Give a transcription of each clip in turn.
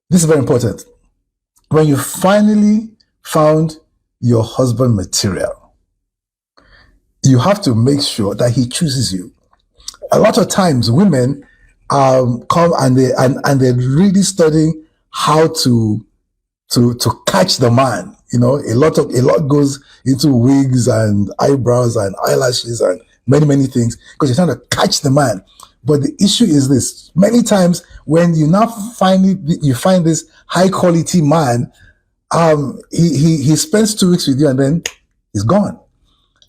This is very important. When you finally found your husband material, you have to make sure that he chooses you. A lot of times, women come and they're really studying how to catch the man. A lot goes into wigs and eyebrows and eyelashes and many things because you're trying to catch the man. But the issue is this: many times when you find this high quality man, he spends 2 weeks with you and then he's gone,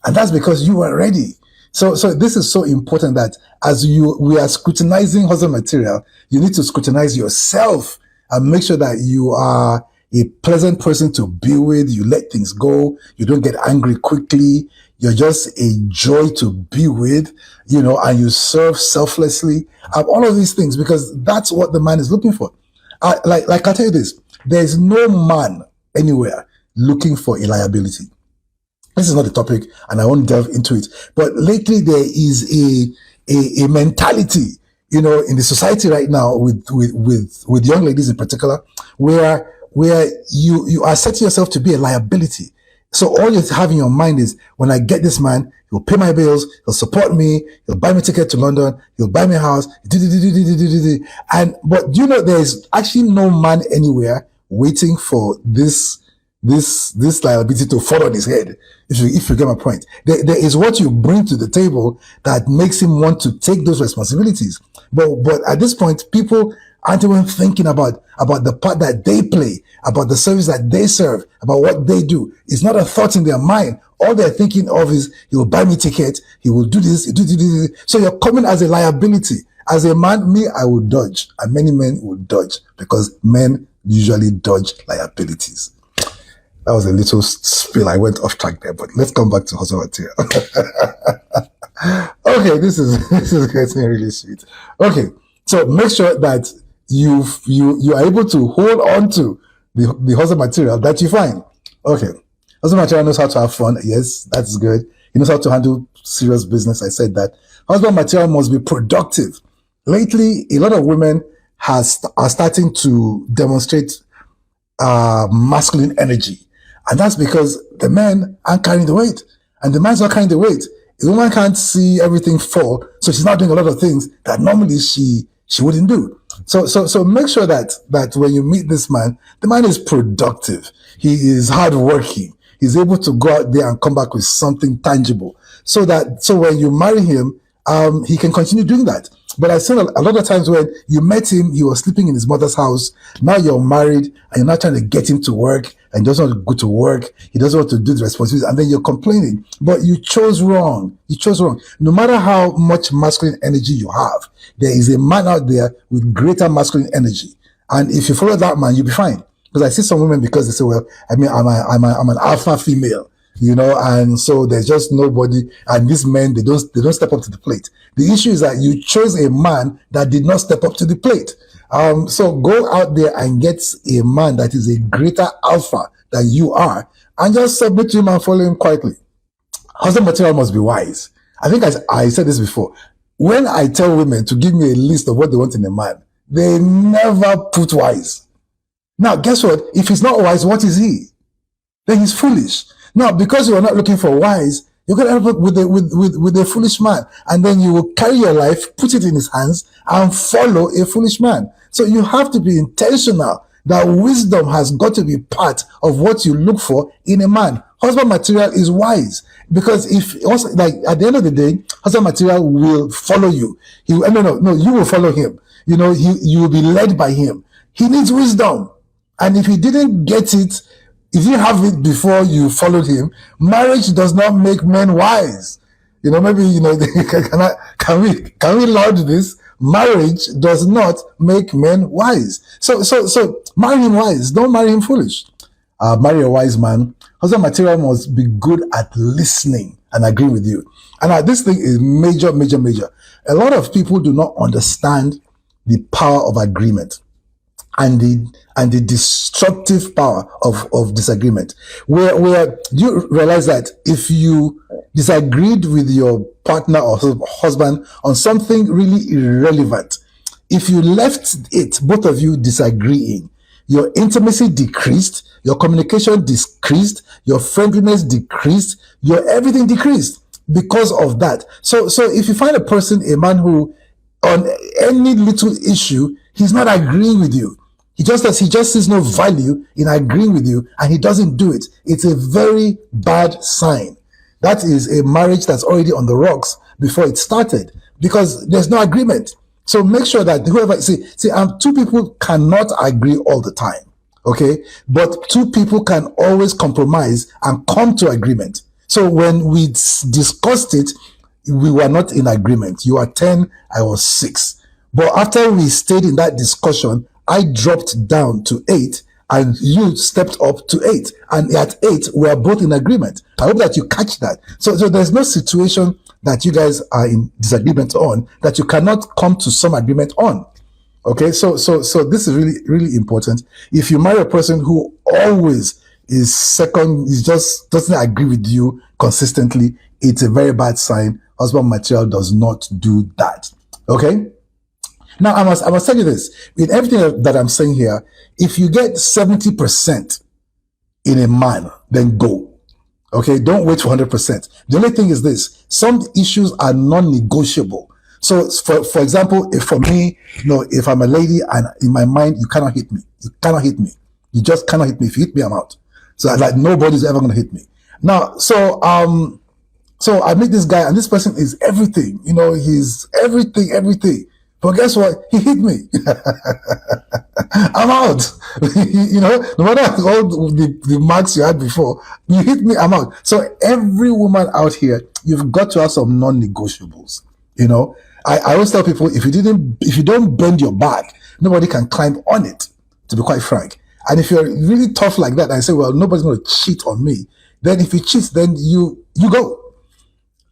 and that's because you weren't ready. So this is so important that as we are scrutinizing husband material, you need to scrutinize yourself and make sure that you are a pleasant person to be with. You let things go. You don't get angry quickly. You're just a joy to be with, and you serve selflessly. All of these things, because that's what the man is looking for. Like I'll tell you this, there's no man anywhere looking for a liability. This is not the topic, and I won't delve into it. But lately, there is a mentality, in the society right now with young ladies in particular, where you are setting yourself to be a liability. So all you have in your mind is, when I get this man, he'll pay my bills, he'll support me, he'll buy me a ticket to London, he'll buy me a house, but there's actually no man anywhere waiting for this liability to fall on his head. If you get my point, there is what you bring to the table that makes him want to take those responsibilities. But at this point, people aren't even thinking about the part that they play, about the service that they serve, about what they do. It's not a thought in their mind. All they're thinking of is, he will buy me ticket, he will do this, do this. So you're coming as a liability. As a man, I will dodge, and many men will dodge, because men usually dodge liabilities. That was a little spill. I went off track there, but let's come back to husband material. Okay, this is getting really sweet. Okay, so make sure that you are able to hold on to the husband material that you find. Okay, husband material knows how to have fun. Yes, that's good. He knows how to handle serious business. I said that. Husband material must be productive. Lately, a lot of women are starting to demonstrate masculine energy. And that's because the men aren't carrying the weight. And the man's not carrying the weight. The woman can't see everything fall, so she's not doing a lot of things that normally she wouldn't do. So make sure that when you meet this man, the man is productive. He is hardworking. He's able to go out there and come back with something tangible. So when you marry him, he can continue doing that. But I've seen a lot of times when you met him, he was sleeping in his mother's house. Now you're married and you're not trying to get him to work, and he doesn't want to go to work. He doesn't want to do the responsibilities, and then you're complaining. But you chose wrong. You chose wrong. No matter how much masculine energy you have, there is a man out there with greater masculine energy. And if you follow that man, you'll be fine. Because I see some women, because they say, well, I'm an alpha female, and so there's just nobody, and these men, they don't step up to the plate. The issue is that you chose a man that did not step up to the plate. So go out there and get a man that is a greater alpha than you are, and just submit to him and follow him quietly. Husband material must be wise. I think I said this before. When I tell women to give me a list of what they want in a man, they never put wise. Now, guess what? If he's not wise, what is he? Then he's foolish. Now, because you are not looking for wise, you're going to end up with a foolish man. And then you will carry your life, put it in his hands, and follow a foolish man. So you have to be intentional that wisdom has got to be part of what you look for in a man. Husband material is wise. Because if also, like, at the end of the day, husband material will follow you. You will follow him. You will be led by him. He needs wisdom. And if he didn't get it, if you have it before you followed him, marriage does not make men wise. Maybe, can we laud this? Marriage does not make men wise. So marry him wise. Don't marry him foolish. Marry a wise man. Husband material must be good at listening and agreeing with you. And this thing is major. A lot of people do not understand the power of agreement and the destructive power of disagreement. Where you realize that if you disagreed with your partner or husband on something really irrelevant, if you left it, both of you disagreeing, your intimacy decreased, your communication decreased, your friendliness decreased, your everything decreased because of that. So if you find a person, a man who on any little issue, he's not agreeing with you. He just sees no value in agreeing with you and he doesn't do it. It's a very bad sign. That is a marriage that's already on the rocks before it started because there's no agreement. So make sure that whoever, two people cannot agree all the time. Okay. But two people can always compromise and come to agreement. So when we discussed it, we were not in agreement. You are 10, I was 6. But after we stayed in that discussion, I dropped down to 8 and you stepped up to 8. And at 8, we are both in agreement. I hope that you catch that. So there's no situation that you guys are in disagreement on that you cannot come to some agreement on. Okay, so this is really, really important. If you marry a person who always is second, is just doesn't agree with you consistently, it's a very bad sign. Husband material does not do that. Okay? Now, I must tell you this. In everything that I'm saying here, if you get 70% in a man, then go. Okay? Don't wait for 100%. The only thing is this. Some issues are non-negotiable. So, for example, if for me, if I'm a lady and in my mind, you cannot hit me. You cannot hit me. You just cannot hit me. If you hit me, I'm out. So, like, nobody's ever going to hit me. Now, so I meet this guy and this person is everything. He's everything. But guess what? He hit me. I'm out. No matter all the marks you had before, you hit me, I'm out. So every woman out here, you've got to have some non-negotiables. I always tell people, if you don't bend your back, nobody can climb on it, to be quite frank. And if you're really tough like that and say, well, nobody's going to cheat on me, then if he cheats, then you go.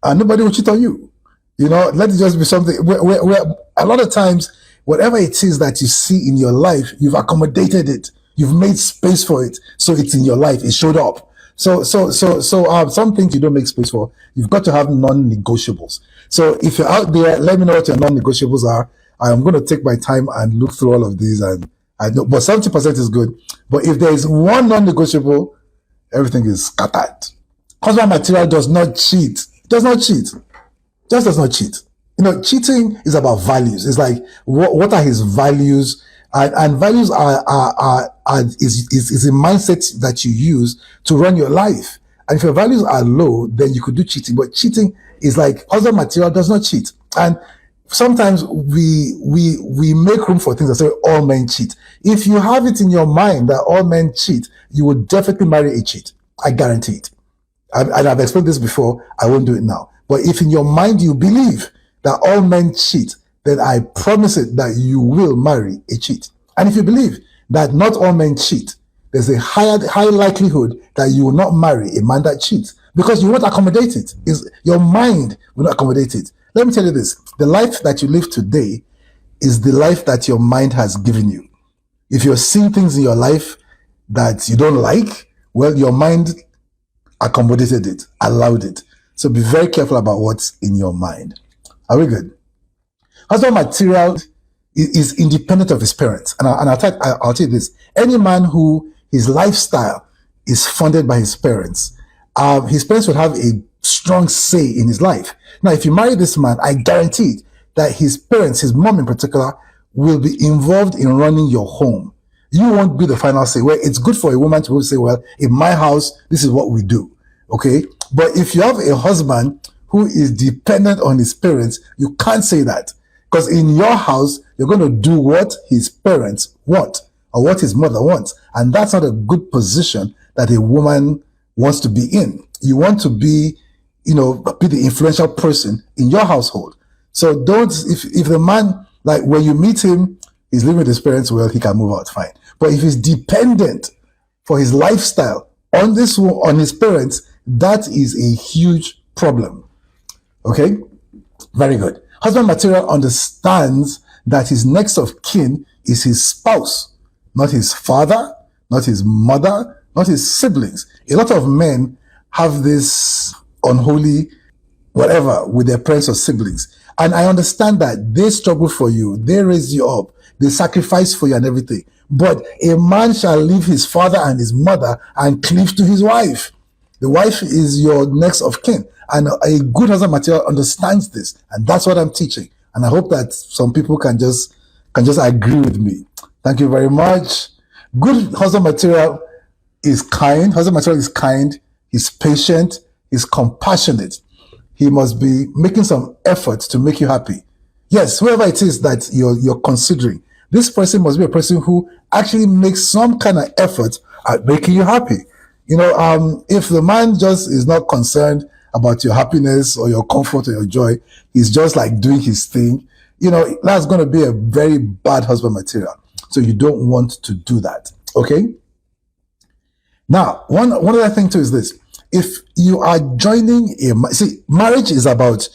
And nobody will cheat on you. Let it just be something where a lot of times, whatever it is that you see in your life, you've accommodated it. You've made space for it. So it's in your life. It showed up. So some things you don't make space for. You've got to have non-negotiables. So if you're out there, let me know what your non-negotiables are. I'm going to take my time and look through all of these. And I know, but 70% is good. But if there is one non-negotiable, everything is scattered. Husband material does not cheat. Does not cheat. Just does not cheat. Cheating is about values. It's like, what are his values? And values is a mindset that you use to run your life. And if your values are low, then you could do cheating. But cheating is like, husband material does not cheat. And sometimes we make room for things that say all men cheat. If you have it in your mind that all men cheat, you will definitely marry a cheat. I guarantee it. And I've explained this before. I won't do it now. But if in your mind you believe that all men cheat, then I promise it that you will marry a cheat. And if you believe that not all men cheat, there's a high likelihood that you will not marry a man that cheats because you won't accommodate it. Your mind will not accommodate it. Let me tell you this. The life that you live today is the life that your mind has given you. If you're seeing things in your life that you don't like, well, your mind accommodated it, allowed it. So be very careful about what's in your mind. Are we good? Husband material is independent of his parents. And I'll tell you this. Any man who his lifestyle is funded by his parents will have a strong say in his life. Now, if you marry this man, I guarantee that his parents, his mom in particular, will be involved in running your home. You won't be the final say. Well, it's good for a woman to say, well, in my house, this is what we do. Okay? But if you have a husband who is dependent on his parents, you can't say that. Because in your house, you're going to do what his parents want or what his mother wants. And that's not a good position that a woman wants to be in. You want to be the influential person in your household. So if the man, like when you meet him, he's living with his parents, well, he can move out, fine. But if he's dependent for his lifestyle on his parents, that is a huge problem. Okay? Very good. Husband material understands that his next of kin is his spouse, not his father, not his mother, not his siblings. A lot of men have this unholy whatever with their parents or siblings. And I understand that they struggle for you. They raise you up. They sacrifice for you and everything. But a man shall leave his father and his mother and cleave to his wife. The wife is your next of kin. And a good husband material understands this. And that's what I'm teaching. And I hope that some people can just agree with me. Thank you very much. Good husband material is kind. Husband material is kind. He's patient. He's compassionate. He must be making some effort to make you happy. Yes, whoever it is that you're considering, this person must be a person who actually makes some kind of effort at making you happy. If the man just is not concerned about your happiness or your comfort or your joy, he's just like doing his thing, that's going to be a very bad husband material. So you don't want to do that. Okay? Now, one other thing too is this. If you are joining marriage is about,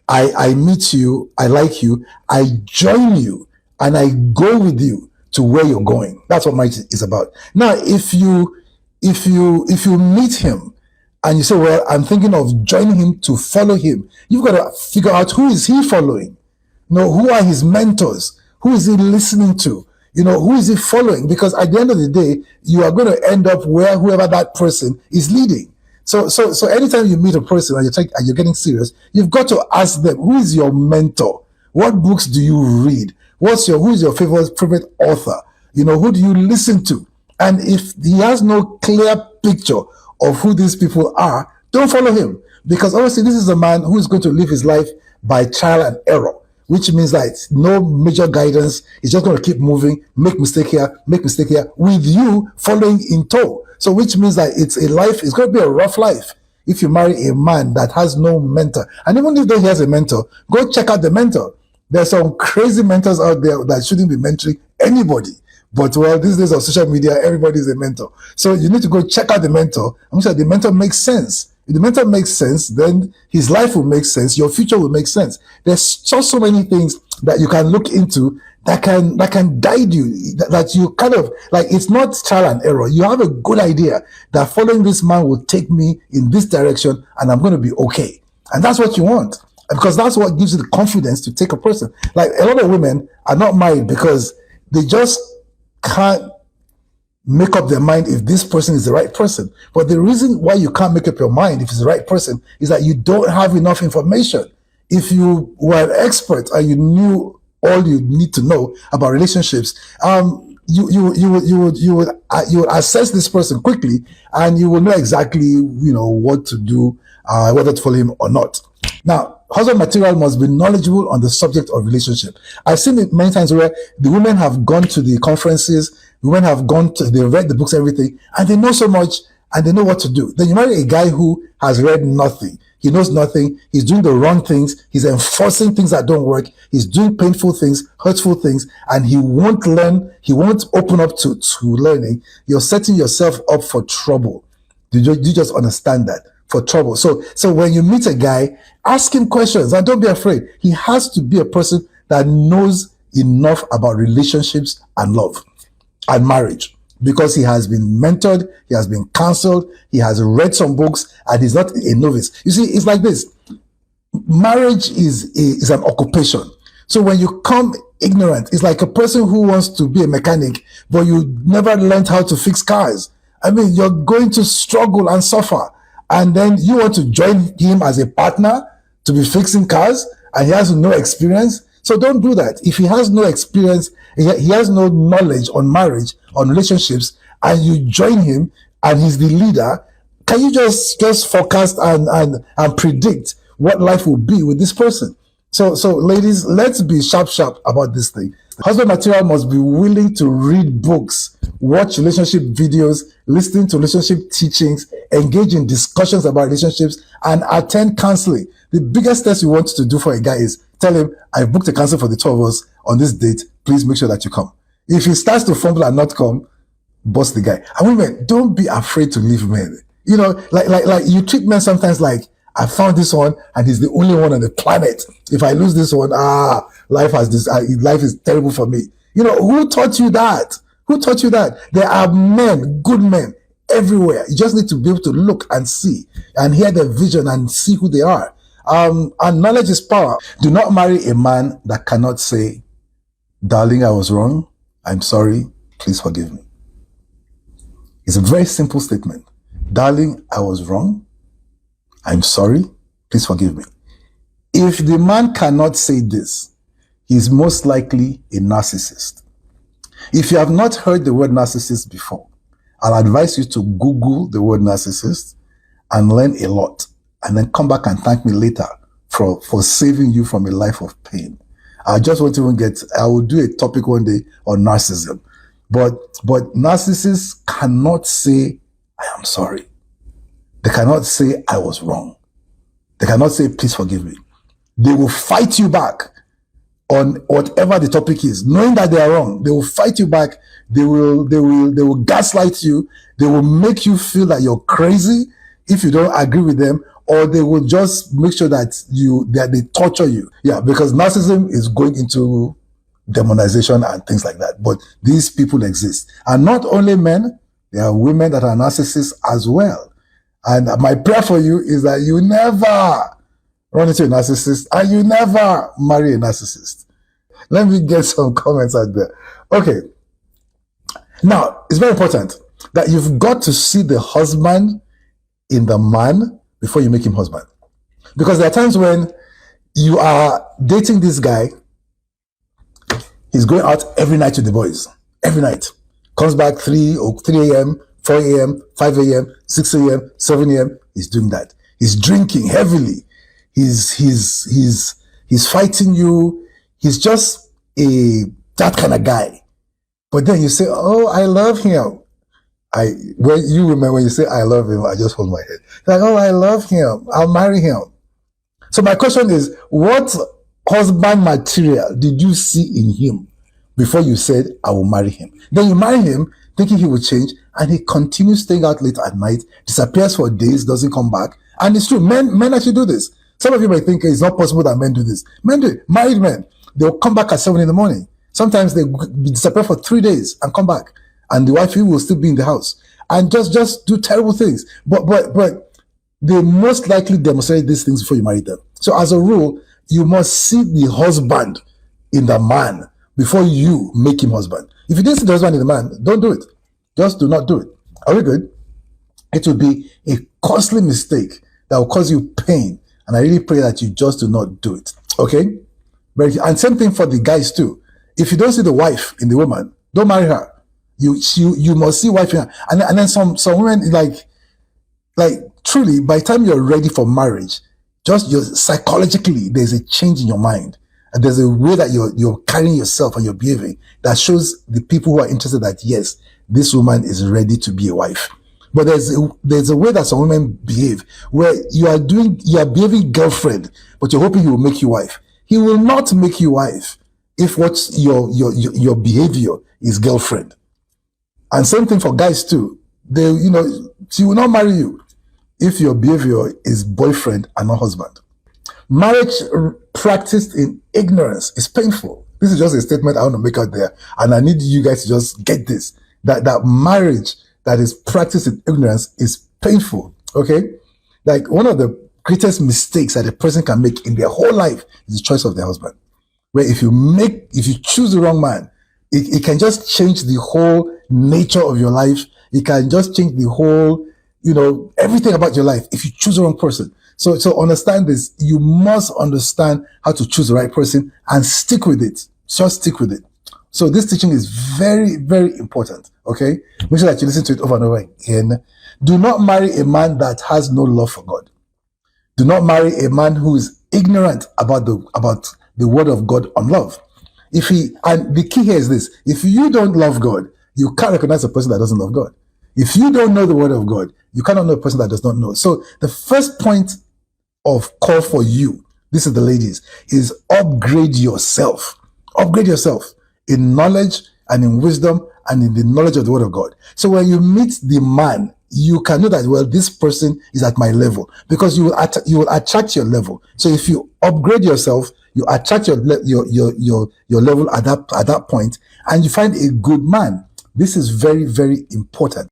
I meet you, I like you, I join you, and I go with you to where you're going. That's what marriage is about. Now, if you meet him and you say, well, I'm thinking of joining him to follow him, you've got to figure out who is he following? Who are his mentors? Who is he listening to? Who is he following? Because at the end of the day, you are going to end up where whoever that person is leading. So anytime you meet a person and you're getting serious, you've got to ask them, who is your mentor? What books do you read? Who is your favorite author? Who do you listen to? And if he has no clear picture of who these people are, don't follow him. Because obviously this is a man who is going to live his life by trial and error, which means that no major guidance. He's just going to keep moving, make mistake here, with you following in tow. So which means that it's going to be a rough life if you marry a man that has no mentor. And even if he has a mentor, go check out the mentor. There's some crazy mentors out there that shouldn't be mentoring anybody. But well, these days of social media, everybody's a mentor. So you need to go check out the mentor. I'm sure the mentor makes sense. If the mentor makes sense, then his life will make sense. Your future will make sense. There's just so many things that you can look into that can guide you, that you kind of, like, it's not trial and error. You have a good idea that following this man will take me in this direction and I'm going to be okay. And that's what you want. Because that's what gives you the confidence to take a person. Like, a lot of women are not married because they just can't make up their mind if this person is the right person. But the reason why you can't make up your mind if it's the right person is that you don't have enough information. If you were an expert and you knew all you need to know about relationships, you would assess this person quickly, and you will know exactly what to do, whether to follow him or not. Now, husband material must be knowledgeable on the subject of relationship. I've seen it many times where the women have gone to the conferences, they've read the books, everything, and they know so much and they know what to do. Then you marry a guy who has read nothing. He knows nothing. He's doing the wrong things. He's enforcing things that don't work. He's doing painful things, hurtful things, and he won't learn. He won't open up to learning. You're setting yourself up for trouble. Do you just understand that? For trouble. So when you meet a guy, ask him questions and don't be afraid. He has to be a person that knows enough about relationships and love and marriage, because he has been mentored, he has been counseled, he has read some books, and he's not a novice. You see, it's like this. Marriage is an occupation. So when you come ignorant, it's like a person who wants to be a mechanic, but you never learned how to fix cars. I mean, you're going to struggle and suffer. And then you want to join him as a partner to be fixing cars, and he has no experience. So don't do that. If he has no experience, he has no knowledge on marriage, on relationships, and you join him and he's the leader, can you just forecast and predict what life will be with this person? So ladies, let's be sharp about this thing. Husband material must be willing to read books, watch relationship videos, listen to relationship teachings, engage in discussions about relationships, and attend counseling. The biggest test you want to do for a guy is tell him, I booked a counsel for the two of us on this date. Please make sure that you come. If he starts to fumble and not come, bust the guy. And women, don't be afraid to leave men. Like you treat men sometimes like, I found this one and he's the only one on the planet. If I lose this one, life is terrible for me. Who taught you that? Who taught you that? There are men, good men, everywhere. You just need to be able to look and see and hear their vision and see who they are. And knowledge is power. Do not marry a man that cannot say, darling, I was wrong. I'm sorry. please forgive me. It's a very simple statement. Darling, I was wrong. I'm sorry. Please forgive me. If the man cannot say this, he's most likely a narcissist. If you have not heard the word narcissist before, I'll advise you to Google the word narcissist and learn a lot, and then come back and thank me later for saving you from a life of pain. I just want to I will do a topic one day on narcissism. But narcissists cannot say, I am sorry. They cannot say, I was wrong. They cannot say, please forgive me. They will fight you back on whatever the topic is, knowing that they are wrong. They will fight you back. They will gaslight you. They will make you feel that you're crazy if you don't agree with them, or they will just make sure that they torture you. Yeah, because narcissism is going into demonization and things like that. But these people exist. And not only men, there are women that are narcissists as well. And my prayer for you is that you never run into a narcissist and you never marry a narcissist. Let me get some comments out there. Okay. Now, it's very important that you've got to see the husband in the man before you make him husband. Because there are times when you are dating this guy, he's going out every night with the boys. Every night. Comes back 3 a.m., 4 a.m., 5 a.m., 6 a.m., 7 a.m. He's doing that. He's drinking heavily. He's fighting you. He's just that kind of guy. But then you say, oh, I love him. When you say I love him, I just hold my head. Like, oh, I love him. I'll marry him. So my question is, what husband material did you see in him before you said, I will marry him? Then you marry him thinking he will change, and he continues staying out late at night, disappears for days, doesn't come back. And it's true, men actually do this. Some of you might think it's not possible that men do this. Men do it. Married men, they'll come back at 7 in the morning. Sometimes they disappear for 3 days and come back, and the wife will still be in the house and just do terrible things. But they most likely demonstrate these things before you marry them. So as a rule, you must see the husband in the man before you make him husband. If you didn't see the husband in the man, don't do it. Just do not do it. Are we good? It will be a costly mistake that will cause you pain. And I really pray that you just do not do it. Okay? And same thing for the guys too. If you don't see the wife in the woman, don't marry her. You must see wife in her. And then some women like truly, by the time you're ready for marriage, psychologically, there's a change in your mind. And there's a way that you're carrying yourself and you're behaving that shows the people who are interested that, yes, this woman is ready to be a wife. But there's a way that some women behave where you are behaving girlfriend, but you're hoping he will make you wife. He will not make you wife if what's your behavior is girlfriend. And same thing for guys too. She will not marry you if your behavior is boyfriend and not husband. Marriage practiced in ignorance is painful. This is just a statement I want to make out there. And I need you guys to just get this. That marriage that is practiced in ignorance is painful. Okay? Like one of the greatest mistakes that a person can make in their whole life is the choice of their husband. Where if you choose the wrong man, it can just change the whole nature of your life. It can just change the whole, everything about your life if you choose the wrong person. So understand this. You must understand how to choose the right person and stick with it. Just stick with it. So this teaching is very, very important. Okay? Make sure that you listen to it over and over again. Do not marry a man that has no love for God. Do not marry a man who is ignorant about the word of God on love. And the key here is this: if you don't love God, you can't recognize a person that doesn't love God. If you don't know the word of God, you cannot know a person that does not know. So the first point of call for you, this is the ladies, is upgrade yourself. Upgrade yourself in knowledge and in wisdom and in the knowledge of the word of God. So when you meet the man, you can know that, well, this person is at my level, because you will attract your level. So if you upgrade yourself, you attract your level at that point, and you find a good man. This is very, very important.